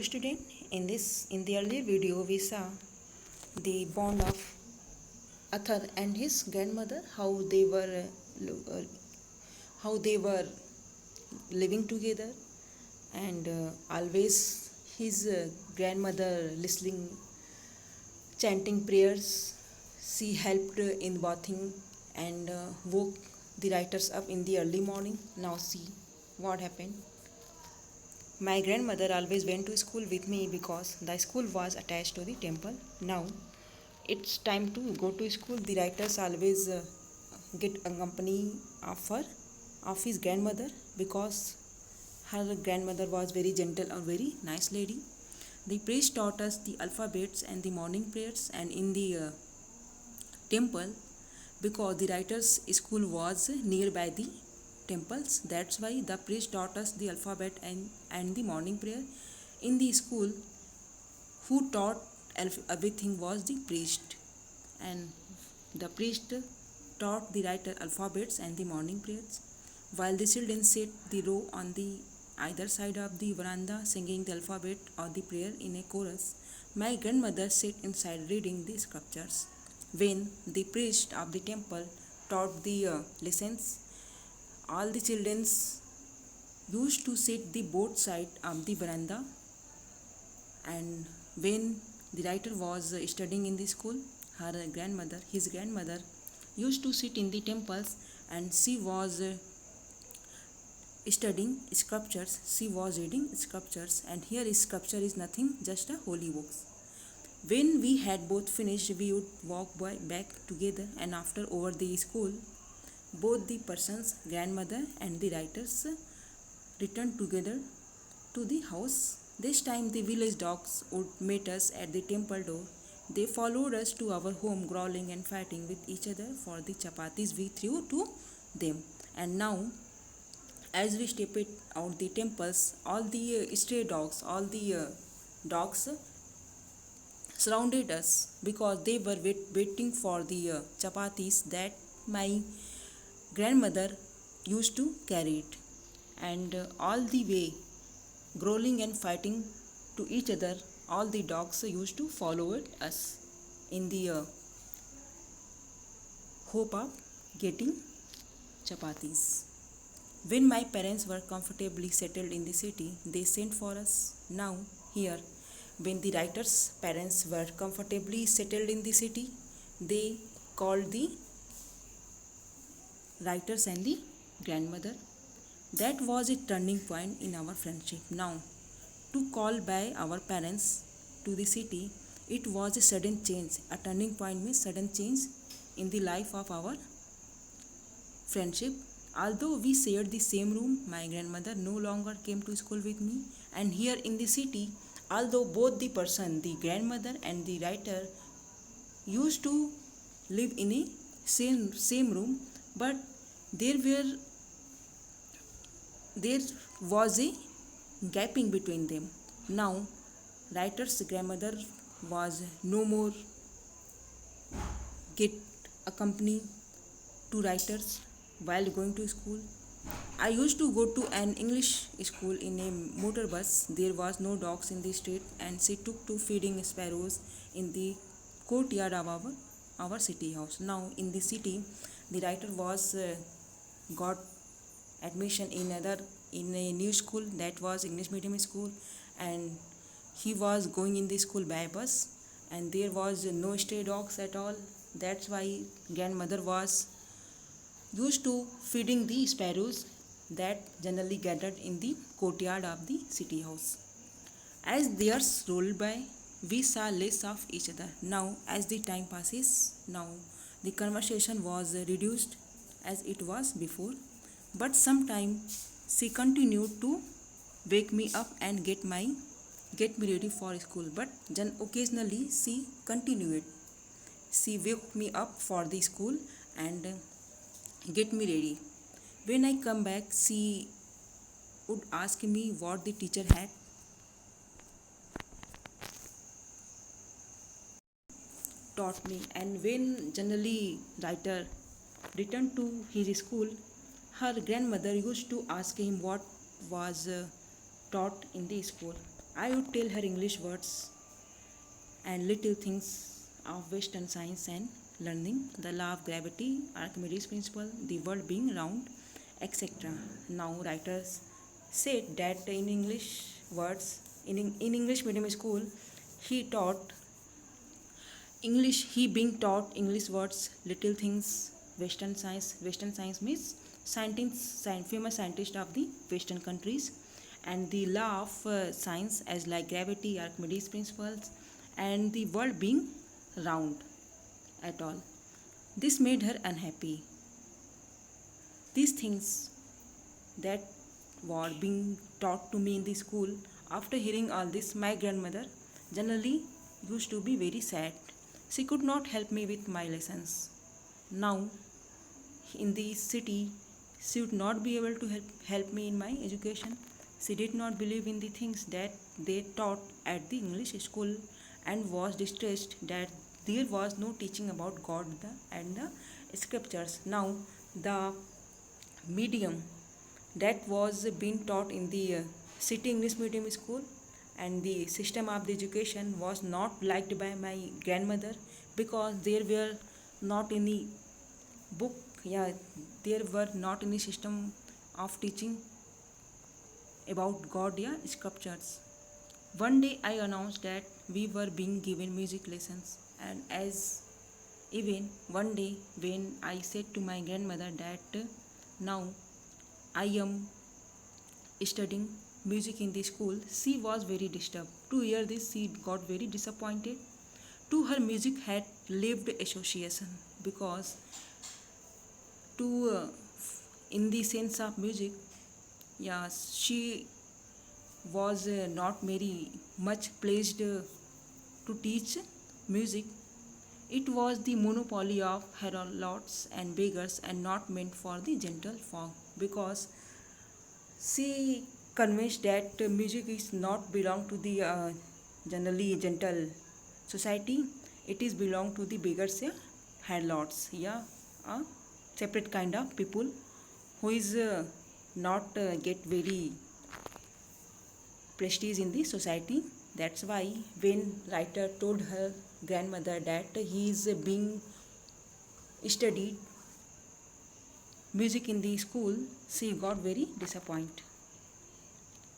student. In the earlier video we saw the bond of Athar and his grandmother, how they were living together, and always his grandmother listening, chanting prayers. She helped in bathing and woke the writers up in the early morning. Now see what happened. My grandmother always went to school with me because the school was attached to the temple. Now it's time to go to school. The writers always get a company of his grandmother, because her grandmother was very gentle or very nice lady. The priest taught us the alphabets and the morning prayers, and in the temple, because the writer's school was nearby the temples, that's why the priest taught us the alphabet and the morning prayer. In the school, who taught everything was the priest, and the priest taught the writer alphabets and the morning prayers, while the children sat the row on the either side of the veranda singing the alphabet or the prayer in a chorus. My grandmother sat inside reading the scriptures. When the priest of the temple taught the lessons, all the children used to sit the both side of the veranda, and when the writer was studying in the school, his grandmother, used to sit in the temples, and she was studying scriptures. She was reading scriptures, and here scripture is nothing, just a holy books. When we had both finished, we would walk back together, and after over the school, both the persons, grandmother and the writers, returned together to the house. This time the village dogs would meet us at the temple door. They followed us to our home, growling and fighting with each other for the chapatis we threw to them. And now, as we stepped out the temples, all the stray dogs, all the dogs surrounded us, because they were waiting for the chapatis that my grandmother used to carry it. And all the way, growling and fighting to each other, all the dogs used to follow us in the hope of getting chapatis. When my parents were comfortably settled in the city, they sent for us. Now, here, when the writer's parents were comfortably settled in the city, they called the writers and the grandmother. That was a turning point in our friendship. Now, to call by our parents to the city, it was a sudden change. A turning point means sudden change in the life of our friendship. Although we shared the same room, my grandmother no longer came to school with me. And here in the city, although both the person, the grandmother and the writer, used to live in a same room, but there was a gapping between them. Now, writer's grandmother was no more get accompany to writers while going to school. I used to go to an English school in a motor bus. There was no dogs in the street, and she took to feeding sparrows in the courtyard of our city house. Now in the city, the writer was got admission in a new school, that was English medium school, and he was going in the school by bus, and there was no stray dogs at all. That's why grandmother was used to feeding the sparrows that generally gathered in the courtyard of the city house. As the years rolled by, we saw less of each other. Now, as the time passes, now the conversation was reduced as it was before, but sometimes she continued to wake me up and get me ready for school. But occasionally she continued. She woke me up for the school and get me ready. When I come back, she would ask me what the teacher had taught me, and when generally writer returned to his school, her grandmother used to ask him what was taught in the school. I would tell her English words and little things of Western science and learning, the law of gravity, Archimedes' principle, the world being round, etc. Now, writers said that in English words, in English medium school, he taught English, he being taught English words, little things, Western science. Western science means scientists, famous scientists of the Western countries, and the law of science as like gravity, Archimedes principles, and the world being round at all. This made her unhappy. These things that were being taught to me in the school, after hearing all this, my grandmother generally used to be very sad. She could not help me with my lessons. Now, in the city, she would not be able to help me in my education. She did not believe in the things that they taught at the English school and was distressed that there was no teaching about God and the scriptures. Now, the medium that was being taught in the city English medium school and the system of the education was not liked by my grandmother because there were not any book, yeah, there were not any system of teaching about God, yeah, scriptures. One day I announced that we were being given music lessons, and as even one day when I said to my grandmother that now I am studying music in the school, she was very disturbed. To hear this, she got very disappointed. To her, music had lived association because to in the sense of music, yeah, she was not very much pleased to teach music. It was the monopoly of harlots and beggars and not meant for the gentle folk because she convinced that music is not belong to the generally gentle society. It is belong to the beggars, harlots, yeah, a separate kind of people who is not get very prestige in the society. That's why when writer told her grandmother that he is being studied music in the school, she got very disappointed.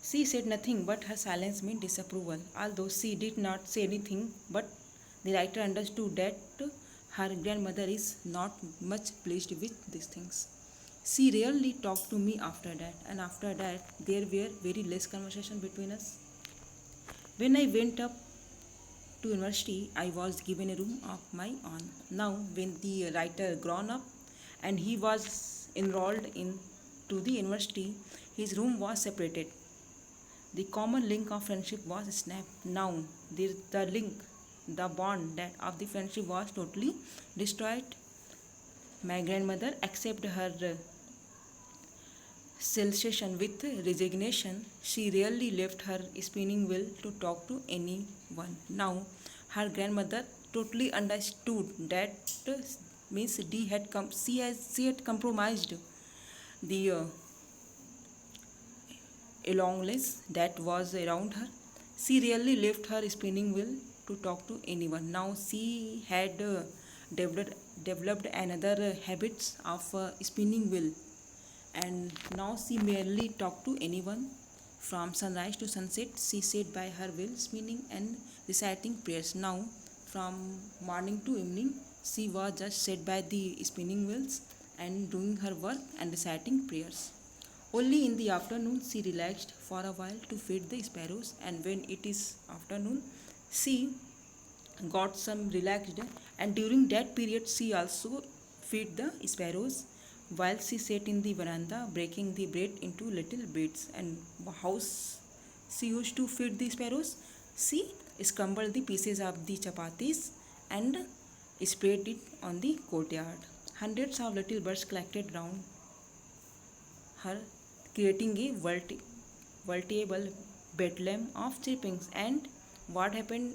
She said nothing, but her silence meant disapproval. Although she did not say anything, but the writer understood that her grandmother is not much pleased with these things. She rarely talked to me after that, and after that, there were very less conversation between us. When I went up to university, I was given a room of my own. Now, when the writer grown up and he was enrolled into the university, his room was separated. The common link of friendship was snapped. Now, the link, the bond that of the friendship was totally destroyed. My grandmother accepted her cessation with resignation. She rarely left her spinning wheel to talk to anyone. Now, her grandmother totally understood that means she had compromised the loneliness that was around her. She rarely left her spinning wheel to talk to anyone. Now she had developed another habits of spinning wheel, and now she merely talked to anyone. From sunrise to sunset, she sat by her wheel spinning and reciting prayers. Now, from morning to evening, she was just sat by the spinning wheels and doing her work and reciting prayers. Only in the afternoon she relaxed for a while to feed the sparrows, and when it is afternoon, she got some relaxed, and during that period she also fed the sparrows while she sat in the veranda breaking the bread into little bits. And how she used to feed the sparrows? She scrambled the pieces of the chapatis and spread it on the courtyard. Hundreds of little birds collected round her, creating a veritable bedlam of chirpings. And what happened?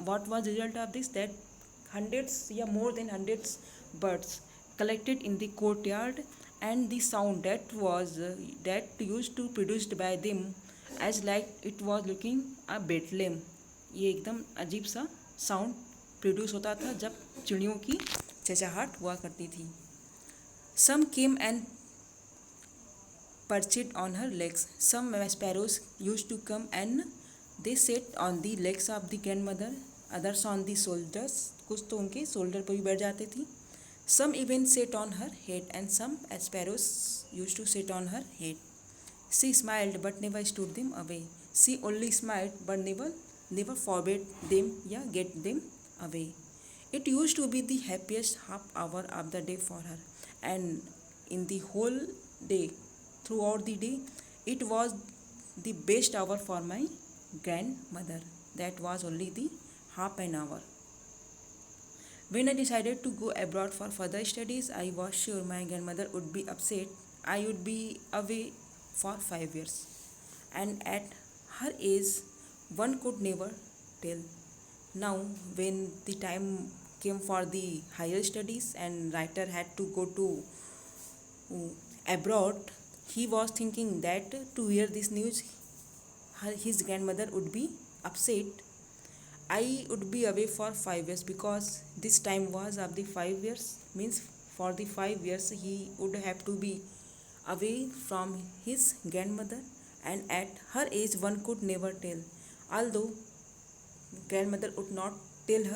What was the result of this? That hundreds, yeah, more than hundreds birds collected in the courtyard, and the sound that was that used to produced by them as like it was looking a bedlam. ये एकदम अजीब सा sound produce होता था जब चिड़ियों की चहचहाट हुआ करती थी। Some came and perched on her legs. Some sparrows used to come and they sat on the legs of the grandmother, others on the shoulders. कुछ तो उनके शोल्डर पर भी बैठ जाते थी। Some even sat on her head and some sparrows used to sit on her head. She smiled but never stood them away. She only smiled but never forbade them या get them away. It used to be the happiest half hour of the day for her, and in the whole day, throughout the day, it was the best hour for my grandmother. That was only the half an hour. When I decided to go abroad for further studies, I was sure my grandmother would be upset. I would be away for 5 years. And at her age, one could never tell. Now, when the time came for the higher studies and writer had to go to abroad, he was thinking that to hear this news, his grandmother would be upset. I would be away for 5 years because this time was of the 5 years, means for the 5 years he would have to be away from his grandmother, and at her age one could never tell. Although grandmother would not tell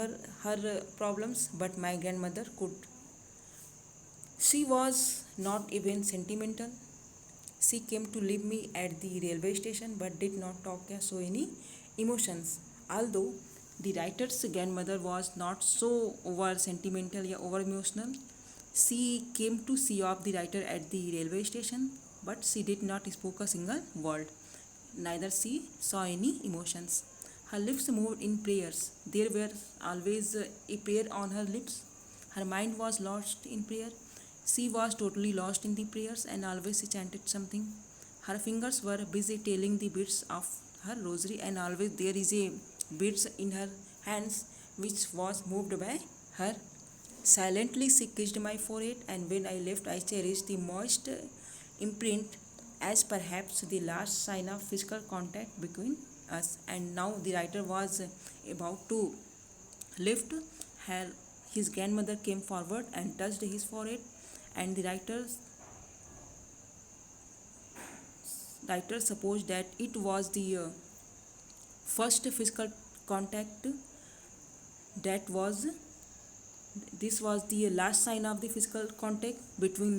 her problems, but my grandmother could. She was not even sentimental. She came to leave me at the railway station but did not talk or show any emotions. Although the writer's grandmother was not so over sentimental or over emotional, she came to see off the writer at the railway station but she did not speak a single word. Neither she saw any emotions. Her lips moved in prayers. There were always a prayer on her lips. Her mind was lost in prayer. She was totally lost in the prayers and always she chanted something. Her fingers were busy telling the beads of her rosary and always there is a beads in her hands which was moved by her. Silently she kissed my forehead and when I left I cherished the moist imprint as perhaps the last sign of physical contact between us. And now the writer was about to lift her. His grandmother came forward and touched his forehead, and the writer supposed that it was the first physical contact. That was this was the last sign of the physical contact between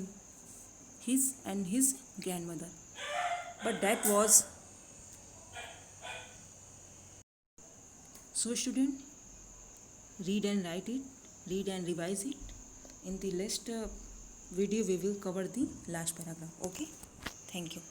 his and his grandmother. But that was so. Student, read and write it, read and revise it. In the next video we will cover the last paragraph. Okay, thank you.